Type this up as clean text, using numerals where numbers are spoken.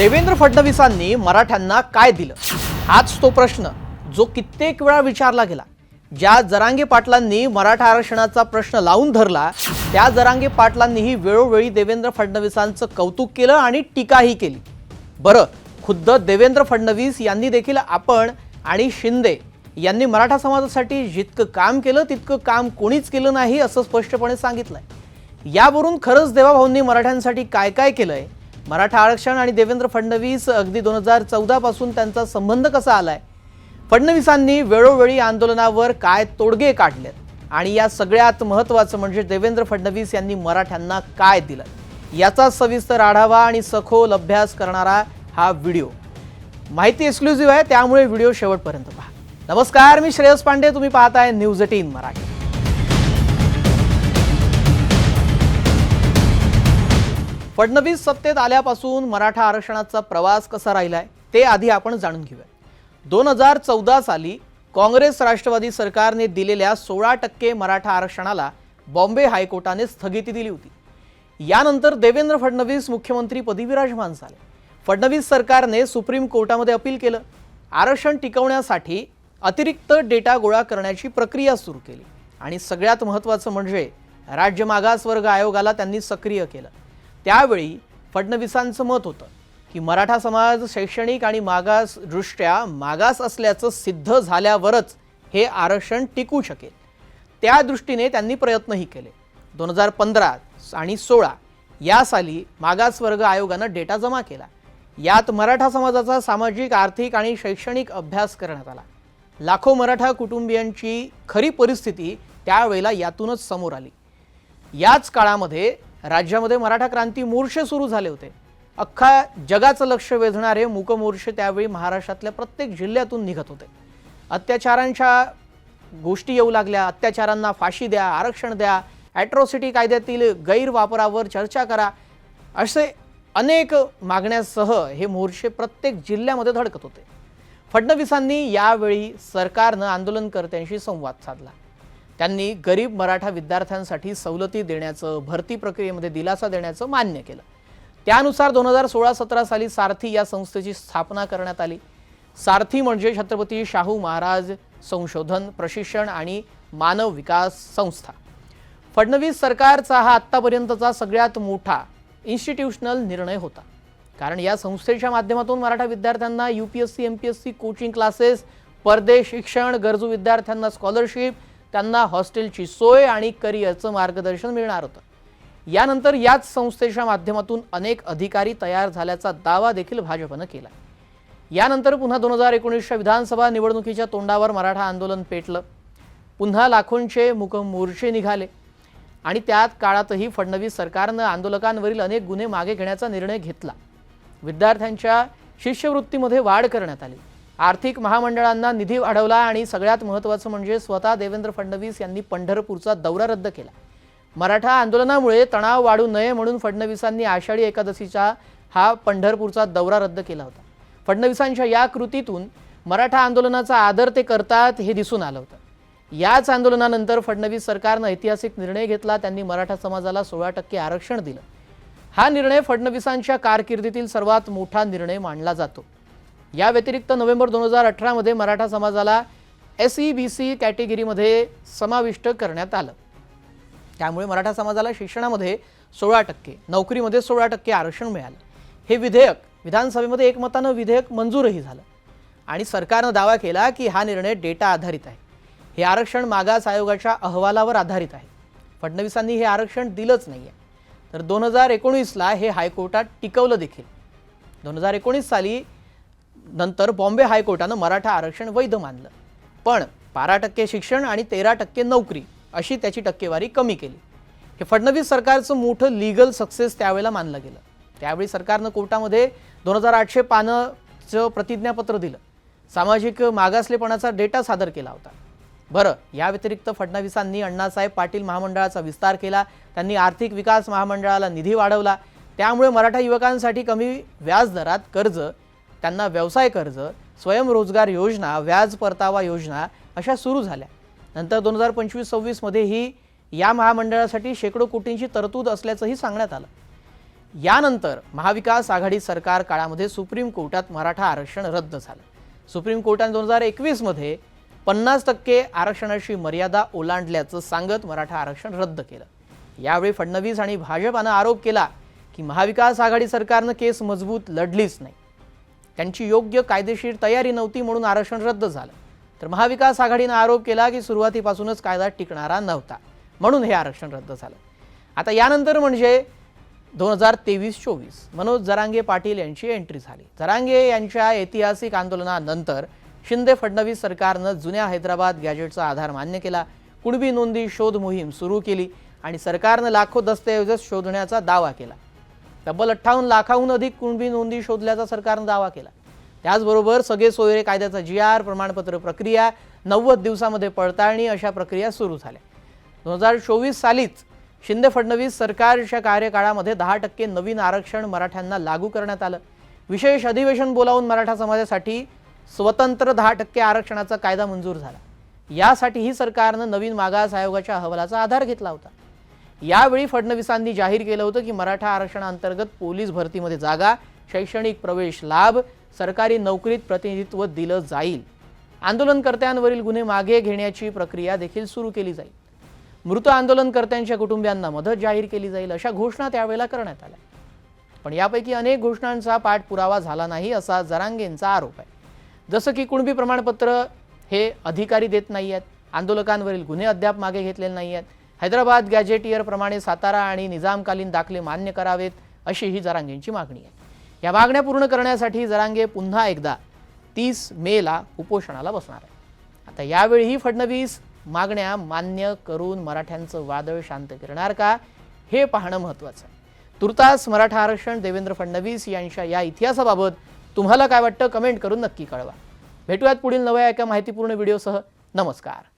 देवेंद्र फडणवीसांनी मराठ्यांना काय दिलं, हाच तो प्रश्न जो कित्येक वेळा विचारला गेला। ज्या जरांगे पाटलांनी मराठा आरक्षणाचा प्रश्न लावून धरला, त्या जरांगे पाटलांनीही वेळोवेळी देवेंद्र फडणवीसांचं कौतुक केलं आणि टीकाही केली। बरं, खुद्द देवेंद्र फडणवीस यांनी देखील आपण आणि शिंदे यांनी मराठा समाजासाठी जितकं काम केलं तितकं काम कोणीच केलं नाही असं स्पष्टपणे सांगितलंय। यावरून खरंच देवाभाऊंनी मराठ्यांसाठी काय काय केलंय, मराठा आरक्षण आणि देवेंद्र फडणवीस अगदी 2014 पासून त्यांचा संबंध कसा आलाय, फडणवीसांनी वेळोवेळी आंदोलनावर काय तोडगे काढलेत आणि या सगळ्यात महत्त्वाचं म्हणजे देवेंद्र फडणवीस यांनी मराठ्यांना काय दिलं, याचा सविस्तर आढावा आणि सखोल अभ्यास करणारा हा व्हिडिओ। माहिती एक्सक्लुझिव्ह आहे, त्यामुळे व्हिडिओ शेवटपर्यंत पहा। नमस्कार, मी श्रेयस पांडे, तुम्ही पाहताय न्यूज 18 मराठी। फडणवीस सत्तेत आल्यापासून मराठा आरक्षणाचा प्रवास कसा राहिलाय ते आधी आपण जाणून घेऊया। 2014 साली काँग्रेस राष्ट्रवादी सरकारने दिलेल्या 16% मराठा आरक्षणाला बॉम्बे हायकोर्टाने स्थगिती दिली होती। यानंतर देवेंद्र फडणवीस मुख्यमंत्रीपदी विराजमान झाले। फडणवीस सरकारने सुप्रीम कोर्टामध्ये अपील केलं। आरक्षण टिकवण्यासाठी अतिरिक्त डेटा गोळा करण्याची प्रक्रिया सुरू केली आणि सगळ्यात महत्त्वाचं म्हणजे राज्य मागासवर्ग आयोगाला त्यांनी सक्रिय केलं। त्यावेळी फडणवीसांचं मत होतं की मराठा समाज शैक्षणिक आणि मागासदृष्ट्या मागास असल्याचं सिद्ध झाल्यावरच हे आरक्षण टिकू शकेल। त्या दृष्टीने त्यांनी प्रयत्नही केले। 2015 आणि 16 या साली मागासवर्ग आयोगानं डेटा जमा केला। यात मराठा समाजाचा सामाजिक, आर्थिक आणि शैक्षणिक अभ्यास करण्यात आला। लाखो मराठा कुटुंबियांची खरी परिस्थिती त्यावेळेला यातूनच समोर आली। याच काळामध्ये राज्यामध्ये मराठा क्रांती मोर्चे सुरू झाले होते। अख्खा जगाचं लक्ष वेधणारे मूक मोर्चे त्यावेळी महाराष्ट्रातल्या प्रत्येक जिल्ह्यातून निघत होते। अत्याचारांच्या गोष्टी येऊ लागल्या, अत्याचारांना फाशी द्या, आरक्षण द्या, ॲट्रॉसिटी कायद्यातील गैरवापरावर चर्चा करा, असे अनेक मागण्यासह हे मोर्चे प्रत्येक जिल्ह्यामध्ये धडकत होते। फडणवीसांनी यावेळी सरकारनं आंदोलनकर्त्यांशी संवाद साधला। त्यांनी गरीब मराठा विद्यार्थ्यांसाठी सवलती देण्याचं, भरती प्रक्रियेमध्ये दिलासा देण्याचं मान्य केलं। त्यानुसार 2016-17 साली सारथी या संस्थेची स्थापना करण्यात आली। सारथी म्हणजे छत्रपती शाहू महाराज संशोधन, प्रशिक्षण आणि मानव विकास संस्था। फडणवीस सरकारचा हा आत्तापर्यंतचा सगळ्यात मोठा इन्स्टिट्यूशनल निर्णय होता, कारण या संस्थेच्या माध्यमातून मराठा विद्यार्थ्यांना UPSC MPSC कोचिंग क्लासेस, परदेश शिक्षण, गरजू विद्यार्थ्यांना स्कॉलरशिप, त्यांना हॉस्टेलची सोय आणि करिअरचं मार्गदर्शन मिळणार होतं। यानंतर याच संस्थेच्या माध्यमातून अनेक अधिकारी तयार झाल्याचा दावा देखील भाजपनं केला। यानंतर पुन्हा 2019च्या विधानसभा निवडणुकीच्या तोंडावर मराठा आंदोलन पेटलं। पुन्हा लाखोंचे मूक मोर्चे निघाले आणि त्यात काळातही फडणवीस सरकारनं आंदोलकांवरील अनेक गुन्हे मागे घेण्याचा निर्णय घेतला। विद्यार्थ्यांच्या शिष्यवृत्तीमध्ये वाढ करण्यात आली, आर्थिक महामंडळांना निधी वाढवला आणि सगळ्यात महत्त्वाचं म्हणजे स्वतः देवेंद्र फडणवीस यांनी पंढरपूरचा दौरा रद्द केला। मराठा आंदोलनामुळे तणाव वाढू नये म्हणून फडणवीसांनी आषाढी एकादशीचा हा पंढरपूरचा दौरा रद्द केला होता। फडणवीसांच्या या कृतीतून मराठा आंदोलनाचा आदर ते करतात हे दिसून आलं होतं। याच आंदोलनानंतर फडणवीस सरकारनं ऐतिहासिक निर्णय घेतला। त्यांनी मराठा समाजाला 16% आरक्षण दिलं। हा निर्णय फडणवीसांच्या कारकिर्दीतील सर्वात मोठा निर्णय मानला जातो। या व्यतिरिक्त नोव्हेंबर 2018 मध्ये मराठा समाजाला SEBC कॅटेगरीमध्ये समाविष्ट करण्यात आलं। त्यामुळे मराठा समाजाला शिक्षणामध्ये 16%, नोकरीमध्ये 16% आरक्षण मिळालं। हे विधेयक विधानसभेमध्ये एकमतानं विधेयक मंजूरही झालं आणि सरकारनं दावा केला की हा निर्णय डेटा आधारित आहे। हे आरक्षण मागास आयोगाच्या अहवालावर आधारित आहे। फडणवीसांनी हे आरक्षण दिलंच नाहीये, तर 2019ला हे हायकोर्टात टिकवलं देखील। 2019 साली नंतर बॉम्बे हायकोर्टानं मराठा आरक्षण वैध मानलं, पण 12% शिक्षण आणि 13% नोकरी अशी त्याची टक्केवारी कमी केली। हे फडणवीस सरकारचं मोठं लीगल सक्सेस त्यावेळेला मानलं गेलं। त्यावेळी सरकारनं कोर्टामध्ये 2800 पानाचं प्रतिज्ञापत्र दिलं, सामाजिक मागासलेपणाचा डेटा सादर केला होता। बरं, या व्यतिरिक्त फडणवीसांनी अण्णासाहेब पाटील महामंडळाचा विस्तार केला। त्यांनी आर्थिक विकास महामंडळाला निधी वाढवला। त्यामुळे मराठा युवकांसाठी कमी व्याज दरात कर्ज, त्यांना व्यवसाय कर्ज, स्वयंरोजगार योजना, व्याज परतावा योजना अशा सुरू झाल्या। नंतर 2025-26 मध्ये ही या महामंडळासाठी शेकडो कोटींची तरतूद असल्याचंही सांगण्यात आलं। यानंतर महाविकास आघाडी सरकार काळामध्ये सुप्रीम कोर्टात मराठा आरक्षण रद्द झालं। सुप्रीम कोर्टाने 2021 मध्ये 50% आरक्षणाची मर्यादा ओलांडल्याचं सांगत मराठा आरक्षण रद्द केलं। यावेळी फडणवीस आणि भाजपानं आरोप केला की महाविकास आघाडी सरकारनं केस मजबूत लढलीच नाही, त्यांची योग्य कायदेशीर तयारी नव्हती म्हणून आरक्षण रद्द झालं। तर महाविकास आघाडीनं आरोप केला की सुरुवातीपासूनच कायदा टिकणारा नव्हता म्हणून हे आरक्षण रद्द झालं। आता यानंतर म्हणजे 2023-24 मनोज जरांगे पाटील यांची एंट्री झाली। जरांगे यांच्या ऐतिहासिक आंदोलनानंतर शिंदे फडणवीस सरकारनं जुन्या हैदराबाद गॅजेटचा आधार मान्य केला, कुणबी नोंदी शोध मोहीम सुरू केली आणि सरकारनं लाखो दस्तऐवज शोधण्याचा दावा केला। तब्बल 58 लाखाहून अधिक कुणबी नोंदी शोधल्याचा सरकारनं दावा केला। त्याचबरोबर सगळे सोयरे कायद्याचा GR, प्रमाणपत्र प्रक्रिया, 90 दिवसामध्ये पडताळणी अशा प्रक्रिया सुरू झाल्या। 2024 सालीच शिंदे फडणवीस सरकारच्या कार्यकाळामध्ये 10% नवीन आरक्षण मराठ्यांना लागू करण्यात आलं। विशेष अधिवेशन बोलावून मराठा समाजासाठी स्वतंत्र 10% आरक्षणाचा कायदा मंजूर झाला। यासाठीही सरकारनं नवीन मागास आयोगाच्या अहवालाचा आधार घेतला होता। यावेळी फडणवीसांनी जाहीर केलं होतं की मराठा आरक्षणाअंतर्गत पोलीस भरतीमध्ये जागा, शैक्षणिक प्रवेश लाभ, सरकारी नोकरीत प्रतिनिधित्व दिलं जाईल। आंदोलनकर्त्यांवरील गुन्हे मागे घेण्याची प्रक्रिया देखील सुरू केली जाईल। मृत आंदोलनकर्त्यांच्या कुटुंबियांना मदत जाहीर केली जाईल अशा घोषणा त्यावेळेला करण्यात आल्या। पण यापैकी अनेक घोषणांचा पाठपुरावा झाला नाही असा जरांगेंचा आरोप आहे। जसं की कुणबी प्रमाणपत्र हे अधिकारी देत नाही आहेत, आंदोलकांवरील गुन्हे अद्याप मागे घेतलेले नाही आहेत, हैदराबाद गॅजेटियर प्रमाणे सातारा आणि निजामकालीन दाखले मान्य करावेत अशी ही जरांगेंची मागणी आहे। या मागण्या पूर्ण करण्यासाठी जरांगे पुन्हा एकदा 30 मेला उपोषणाला बसणार आहे। आता यावेळीही फडणवीस मागण्या मान्य करून मराठ्यांचं वादळ शांत करणार का हे पाहणं महत्त्वाचं आहे। तुर्तास मराठा आरक्षण, देवेंद्र फडणवीस यांच्या या इतिहासाबाबत तुम्हाला काय वाटतं कमेंट करून नक्की कळवा। भेटूयात पुढील नव्या एका माहितीपूर्ण व्हिडिओसह। नमस्कार।